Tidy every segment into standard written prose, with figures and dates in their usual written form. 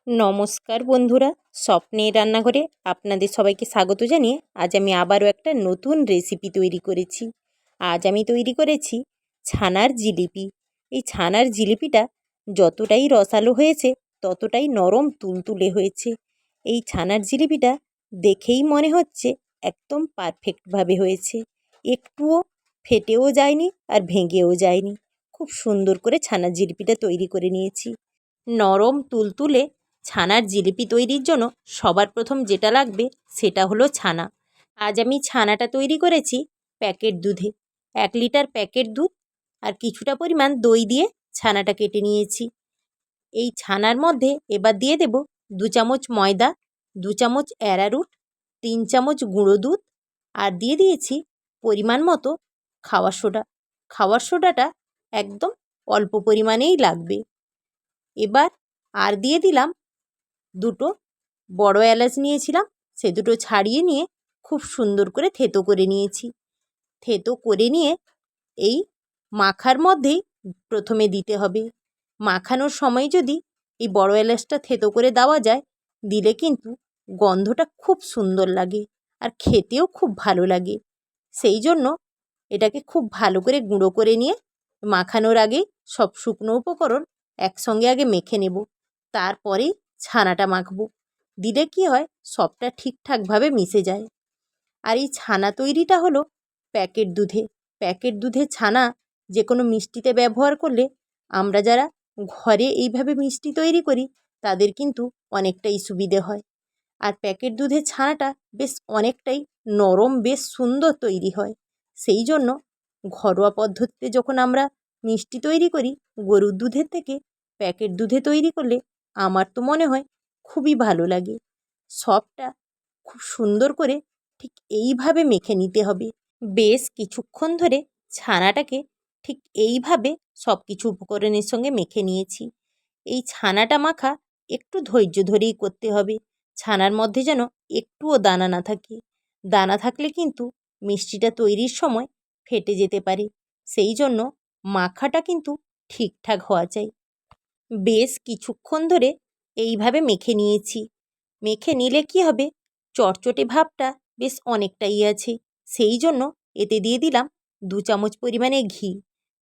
নমস্কার বন্ধুরা, স্বপ্নের রান্নাঘরে আপনাদের সবাইকে স্বাগত জানিয়ে আজ আমি আবারও একটা নতুন রেসিপি তৈরি করেছি। আজ আমি তৈরি করেছি ছানার জিলিপি। এই ছানার জিলিপিটা যতটাই রসালো হয়েছে ততটাই নরম তুলতুলে হয়েছে। এই ছানার জিলিপিটা দেখেই মনে হচ্ছে একদম পারফেক্টভাবে হয়েছে, একটুও ফেটেও যায়নি আর ভেঙেও যায়নি। খুব সুন্দর করে ছানার জিলিপিটা তৈরি করে নিয়েছি। নরম তুলতুলে ছানার জিলিপি তৈরির জন্য সবার প্রথম যেটা লাগবে সেটা হলো ছানা। আজ আমি ছানাটা তৈরি করেছি প্যাকেট দুধে। 1 লিটার প্যাকেট দুধ আর কিছুটা পরিমাণ দই দিয়ে ছানাটা কেটে নিয়েছি। এই ছানার মধ্যে এবার দিয়ে দেব 2 চামচ ময়দা, 2 চামচ অ্যারারুট, 3 চামচ গুঁড়ো দুধ আর দিয়ে দিয়েছি পরিমাণ মতো খাওয়ার সোডা। খাওয়ার সোডাটা একদম অল্প পরিমাণেই লাগবে। এবার আর দিয়ে দিলাম 2টো বড় এলাচ নিয়েছিলাম, সে 2টো ছাড়িয়ে নিয়ে খুব সুন্দর করে থেতো করে নিয়েছি। থেতো করে নিয়ে এই মাখার মধ্যেই প্রথমে দিতে হবে। মাখানোর সময় যদি এই বড় এলাচটা থেতো করে দেওয়া যায়, দিলে কিন্তু গন্ধটা খুব সুন্দর লাগে আর খেতেও খুব ভালো লাগে। সেই জন্য এটাকে খুব ভালো করে গুঁড়ো করে নিয়ে মাখানোর আগেই সব শুকনো উপকরণ একসঙ্গে আগে মেখে নেব, তারপরেই ছানাটা মাখবো। দিলে কি হয়, সবটা ঠিকঠাকভাবে মিশে যায়। আর এই ছানা তৈরিটা হলো প্যাকেট দুধে। প্যাকেট দুধের ছানা যে কোনো মিষ্টিতে ব্যবহার করলে, আমরা যারা ঘরে এইভাবে মিষ্টি তৈরি করি তাদের কিন্তু অনেকটাই সুবিধে হয়। আর প্যাকেট দুধের ছানাটা বেশ অনেকটাই নরম, বেশ সুন্দর তৈরি হয়। সেই জন্য ঘরোয়া পদ্ধতিতে যখন আমরা মিষ্টি তৈরি করি, গরুর দুধের থেকে প্যাকেট দুধে তৈরি করলে আমার তো মনে হয় খুবই ভালো লাগে। সবটা খুব সুন্দর করে ঠিক এইভাবে মেখে নিতে হবে। বেশ কিছুক্ষণ ধরে ছানাটাকে ঠিক এইভাবে সব কিছু উপকরণের সঙ্গে মেখে নিয়েছি। এই ছানাটা মাখা একটু ধৈর্য ধরেই করতে হবে। ছানার মধ্যে যেন একটুও দানা না থাকে। দানা থাকলে কিন্তু মিষ্টিটা তৈরির সময় ফেটে যেতে পারে। সেই জন্য মাখাটা কিন্তু ঠিকঠাক হওয়া চাই। বেশ কিছুক্ষণ ধরে এইভাবে মেখে নিয়েছি। মেখে নিলে কি হবে, চটচটে ভাবটা বেশ অনেকটাই আছে। সেই জন্য এতে দিয়ে দিলাম 2 চামচ পরিমাণে ঘি।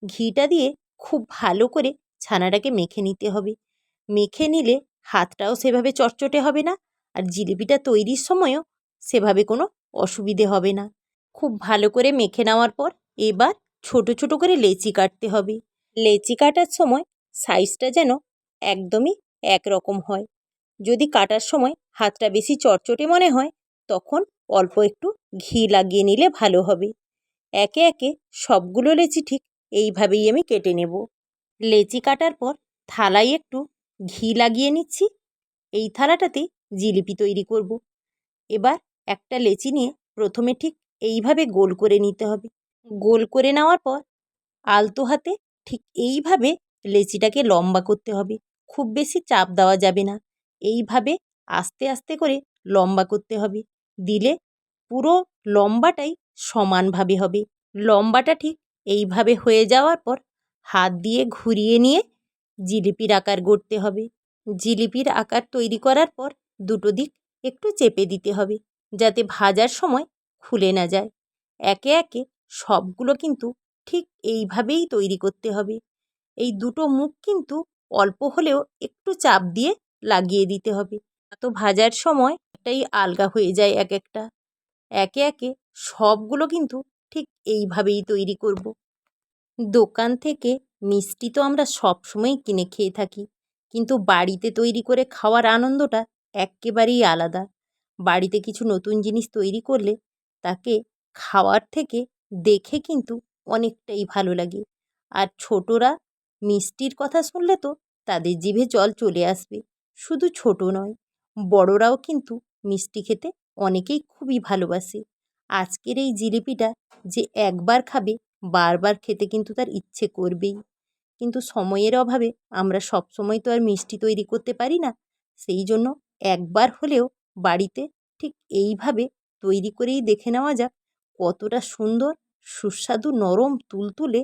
ঘিটা দিয়ে খুব ভালো করে ছানাটাকে মেখে নিতে হবে। মেখে নিলে হাতটাও সেভাবে চটচটে হবে না, আর জিলিপিটা তৈরির সময়ও সেভাবে কোনো অসুবিধে হবে না। খুব ভালো করে মেখে নেওয়ার পর এবার ছোট ছোট করে লেচি কাটতে হবে। লেচি কাটার সময় সাইজটা যেন একদমই একরকম হয়। যদি কাটার সময় হাতটা বেশি চটচটে মনে হয়, তখন অল্প একটু ঘি লাগিয়ে নিলে ভালো হবে। একে একে সবগুলো লেচি ঠিক এইভাবেই আমি কেটে নেব। লেচি কাটার পর থালায় একটু ঘি লাগিয়ে নিচ্ছি। এই থালাটাতেই জিলিপি তৈরি করব। এবার একটা লেচি নিয়ে প্রথমে ঠিক এইভাবে গোল করে নিতে হবে। গোল করে নেওয়ার পর আলতো হাতে ঠিক এইভাবে লেচিটাকে লম্বা করতে হবে। খুব বেশি চাপ দেওয়া যাবে না। এইভাবে আস্তে আস্তে করে লম্বা করতে হবে। দিলে পুরো লম্বাটাই সমানভাবে হবে। লম্বাটা ঠিক এইভাবে হয়ে যাওয়ার পর হাত দিয়ে ঘুরিয়ে নিয়ে জিলিপির আকার গড়তে হবে। জিলিপির আকার তৈরি করার পর 2টো দিক একটু চেপে দিতে হবে, যাতে ভাজার সময় খুলে না যায়। একে একে সবগুলো কিন্তু ঠিক এইভাবেই তৈরি করতে হবে। এই 2টো মুখ কিন্তু অল্প হলেও একটু চাপ দিয়ে লাগিয়ে দিতে হবে, তো ভাজার সময় এটাই আলগা হয়ে যায় এক একটা। একে একে সবগুলো কিন্তু ঠিক এইভাবেই তৈরি করব। দোকান থেকে মিষ্টি তো আমরা সবসময় কিনে খেয়ে থাকি, কিন্তু বাড়িতে তৈরি করে খাওয়ার আনন্দটা এক্কেবারেই আলাদা। বাড়িতে কিছু নতুন জিনিস তৈরি করলে তাকে খাওয়ার থেকে দেখে কিন্তু অনেকটাই ভালো লাগে। আর ছোটরা মিষ্টির কথা শুনলে তো তাদের জিভে জল চলে আসবে। শুধু ছোট নয়, বড়রাও কিন্তু মিষ্টি খেতে অনেকেই খুবই ভালোবাসে। আজকের এই জিলিপিটা যে একবার খাবে, বারবার খেতে কিন্তু তার ইচ্ছে করবেই। কিন্তু সময়ের অভাবে আমরা সবসময় তো আর মিষ্টি তৈরি করতে পারি না। সেই জন্য একবার হলেও বাড়িতে ঠিক এইভাবে তৈরি করেই দেখে নেওয়া যাক কতটা সুন্দর, সুস্বাদু, নরম তুলতুলে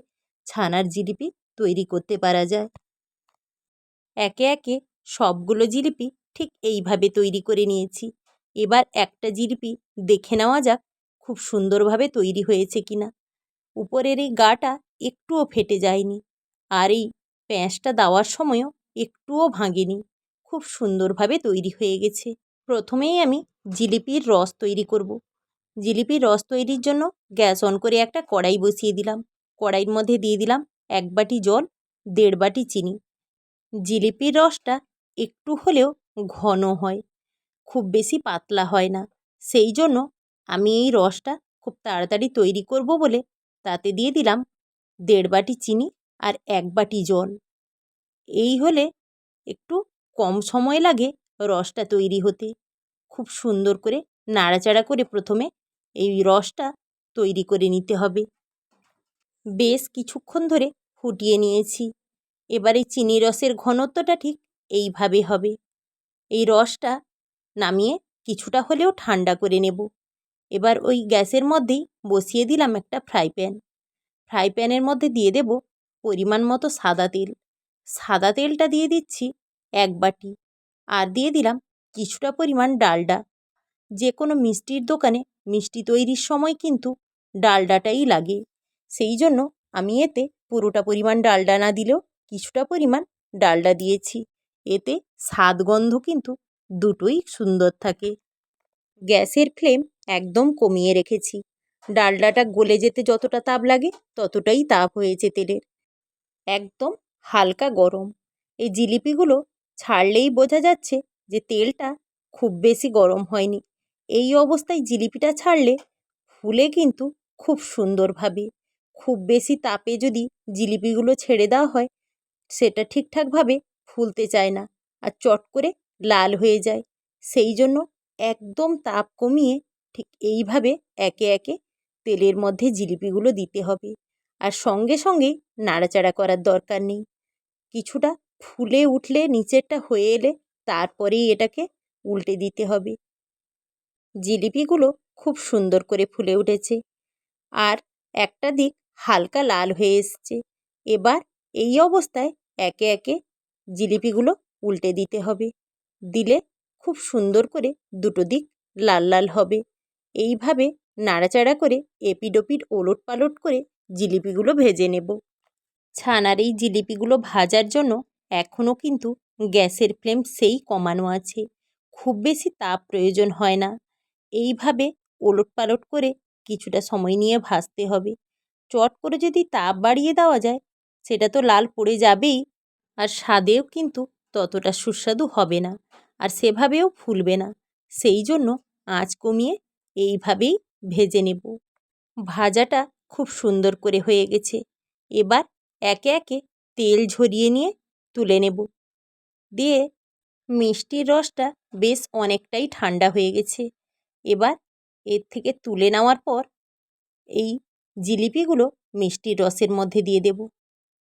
ছানার জিলিপি তৈরি করতে পারা যায়। একে একে সবগুলো জিলিপি ঠিক এইভাবে তৈরি করে নিয়েছি। এবার একটা জিলিপি দেখে নেওয়া যাক খুব সুন্দরভাবে তৈরি হয়েছে কিনা। উপরের এই গাটা একটুও ফেটে যায়নি, আর এই প্যাঁচটা দেওয়ার সময়ও একটুও ভাঙেনি। খুব সুন্দরভাবে তৈরি হয়ে গেছে। প্রথমেই আমি জিলিপির রস তৈরি করব। জিলিপির রস তৈরির জন্য গ্যাস অন করে একটা কড়াই বসিয়ে দিলাম। কড়াইয়ের মধ্যে দিয়ে দিলাম 1 বাটি জল, 1.5 বাটি চিনি। জিলিপির রসটা একটু হলেও ঘন হয়, খুব বেশি পাতলা হয় না। সেই জন্য আমি এই রসটা খুব তাড়াতাড়ি তৈরি করব বলে তাতে দিয়ে দিলাম 1.5 বাটি চিনি আর 1 বাটি জল। এই হলে একটু কম সময় লাগে রসটা তৈরি হতে। খুব সুন্দর করে নাড়াচাড়া করে প্রথমে এই রসটা তৈরি করে নিতে হবে। বেশ কিছুক্ষণ ধরে ফুটিয়ে নিয়েছি। এবারে চিনি রসের ঘনত্বটা ঠিক এইভাবে হবে। এই রসটা নামিয়ে কিছুটা হলেও ঠান্ডা করে নেব। এবার ওই গ্যাসের মধ্যেই বসিয়ে দিলাম একটা ফ্রাই প্যান। ফ্রাই প্যানের মধ্যে দিয়ে দেব পরিমাণ মতো সাদা তেল। সাদা তেলটা দিয়ে দিচ্ছি 1 বাটি, আর দিয়ে দিলাম কিছুটা পরিমাণ ডালডা। যে কোনো মিষ্টির দোকানে মিষ্টি তৈরির সময় কিন্তু ডালডাটাই লাগে। সেই জন্য আমি এতে পুরোটা পরিমাণ ডালডা না দিলেও কিছুটা পরিমাণ ডালডা দিয়েছি। এতে স্বাদ গন্ধ কিন্তু দুটোই সুন্দর থাকে। গ্যাসের ফ্লেম একদম কমিয়ে রেখেছি। ডালডাটা গলে যেতে যতটা তাপ লাগে ততটাই তাপ হয়েছে তেলের। একদম হালকা গরম। এই জিলিপিগুলো ছাড়লেই বোঝা যাচ্ছে যে তেলটা খুব বেশি গরম হয়নি। এই অবস্থায় জিলিপিটা ছাড়লে ফুলে কিন্তু খুব সুন্দরভাবে। খুব বেশি তাপে যদি জিলিপিগুলো ছেড়ে দেওয়া হয় সেটা ঠিকঠাকভাবে ফুলতে চায় না, আর চট করে লাল হয়ে যায়। সেই জন্য একদম তাপ কমিয়ে ঠিক এইভাবে একে একে তেলের মধ্যে জিলিপিগুলো দিতে হবে, আর সঙ্গে সঙ্গেই নাড়াচাড়া করার দরকার নেই। কিছুটা ফুলে উঠলে নিচেরটা হয়ে এলে তারপরেই এটাকে উল্টে দিতে হবে। জিলিপিগুলো খুব সুন্দর করে ফুলে উঠেছে, আর একটা দিক হালকা লাল হয়ে এসছে। এবার এই অবস্থায় একে একে জিলিপিগুলো উল্টে দিতে হবে। দিলে খুব সুন্দর করে দুটো দিক লাল লাল হবে। এইভাবে নাড়াচাড়া করে এপিড ওপিড ওলট পালট করে জিলিপিগুলো ভেজে নেব। ছানার এই জিলিপিগুলো ভাজার জন্য এখনও কিন্তু গ্যাসের ফ্লেম সেই কমানো আছে। খুব বেশি তাপ প্রয়োজন হয় না। এইভাবে ওলট পালট করে কিছুটা সময় নিয়ে ভাজতে হবে। চট করে যদি তাপ বাড়িয়ে দেওয়া যায় সেটা তো লাল পড়ে যাবেই, আর স্বাদেও কিন্তু ততটা সুস্বাদু হবে না, আর সেভাবেও ফুলবে না। সেই জন্য আঁচ কমিয়ে এইভাবেই ভেজে নেব। ভাজাটা খুব সুন্দর করে হয়ে গেছে। এবার একে একে তেল ঝরিয়ে নিয়ে তুলে নেব। দিয়ে মিষ্টির রসটা বেশ অনেকটাই ঠান্ডা হয়ে গেছে। এবার এর থেকে তুলে নেওয়ার পর এই জিলিপিগুলো মিষ্টির রসের মধ্যে দিয়ে দেব।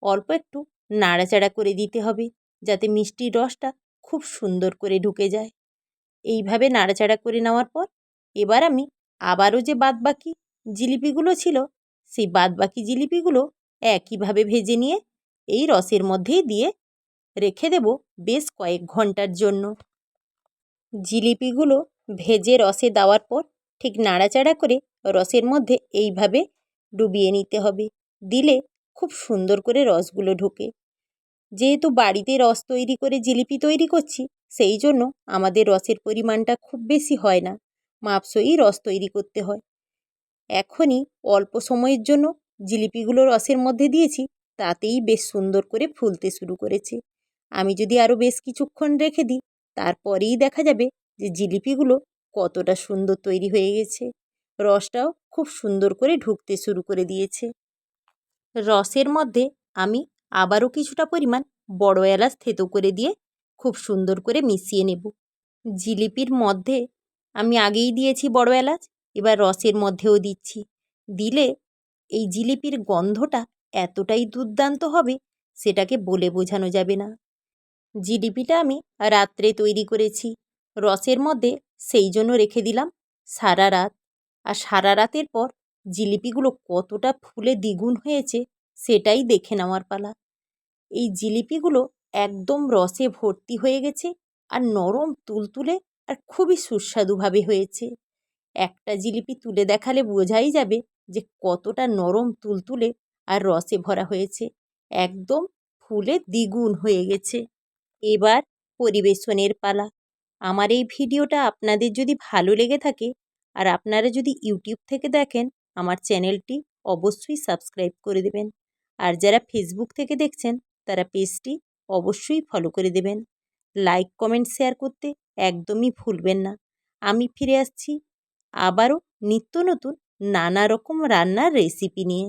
অল্প একটু নাড়াচাড়া করে দিতে হবে যাতে মিষ্টির রসটা খুব সুন্দর করে ঢুকে যায়। এইভাবে নাড়াচাড়া করে নেওয়ার পর এবার আমি আবারও যে বাদবাকি জিলিপিগুলো ছিল সেই বাদবাকি জিলিপিগুলো একইভাবে ভেজে নিয়ে এই রসের মধ্যেই দিয়ে রেখে দেব বেশ কয়েক ঘন্টার জন্য। জিলিপিগুলো ভেজে রসে দেওয়ার পর ঠিক নাড়াচাড়া করে রসের মধ্যে এইভাবে ডুবিয়ে নিতে হবে। দিলে খুব সুন্দর করে রসগুলো ঢোকে। যেহেতু বাড়িতে রস তৈরি করে জিলিপি তৈরি করছি সেই জন্য আমাদের রসের পরিমাণটা খুব বেশি হয় না, মাপসই রস তৈরি করতে হয়। এখনই অল্প সময়ের জন্য জিলিপিগুলো রসের মধ্যে দিয়েছি, তাতেই বেশ সুন্দর করে ফুলতে শুরু করেছে। আমি যদি আরও বেশ কিছুক্ষণ রেখে দিই তারপরেই দেখা যাবে যে জিলিপিগুলো কতটা সুন্দর তৈরি হয়ে গেছে। রসটাও খুব সুন্দর করে ঢুকতে শুরু করে দিয়েছে। রসের মধ্যে আমি আবারও কিছুটা পরিমাণ বড় এলাচ থেতো করে দিয়ে খুব সুন্দর করে মিশিয়ে নেব। জিলিপির মধ্যে আমি আগেই দিয়েছি বড় এলাচ, এবার রসের মধ্যেও দিচ্ছি। দিলে এই জিলিপির গন্ধটা এতটাই দুর্দান্ত হবে সেটাকে বলে বোঝানো যাবে না। জিলিপিটা আমি রাত্রে তৈরি করেছি রসের মধ্যে, সেই জন্য রেখে দিলাম সারা রাত। আর সারা রাতের পর জিলিপিগুলো কতটা ফুলে দ্বিগুণ হয়েছে সেটাই দেখে নেওয়ার পালা। এই জিলিপিগুলো একদম রসে ভর্তি হয়ে গেছে আর নরম তুলতুলে আর খুবই সুস্বাদুভাবে হয়েছে। একটা জিলিপি তুলে দেখালে বোঝাই যাবে যে কতটা নরম তুলতুলে আর রসে ভরা হয়েছে। একদম ফুলে দ্বিগুণ হয়ে গেছে। এবার পরিবেশনের পালা। আমার এই ভিডিওটা আপনাদের যদি ভালো লেগে থাকে আর আপনারা যদি ইউটিউব থেকে দেখেন, আমার চ্যানেলটি অবশ্যই সাবস্ক্রাইব করে দেবেন। আর যারা ফেসবুক থেকে দেখছেন তারা পেজটি অবশ্যই ফলো করে দেবেন। লাইক কমেন্ট শেয়ার করতে একদমই ভুলবেন না। আমি ফিরে আসছি আবারও নিত্য নতুন নানা রকম রান্নার রেসিপি নিয়ে।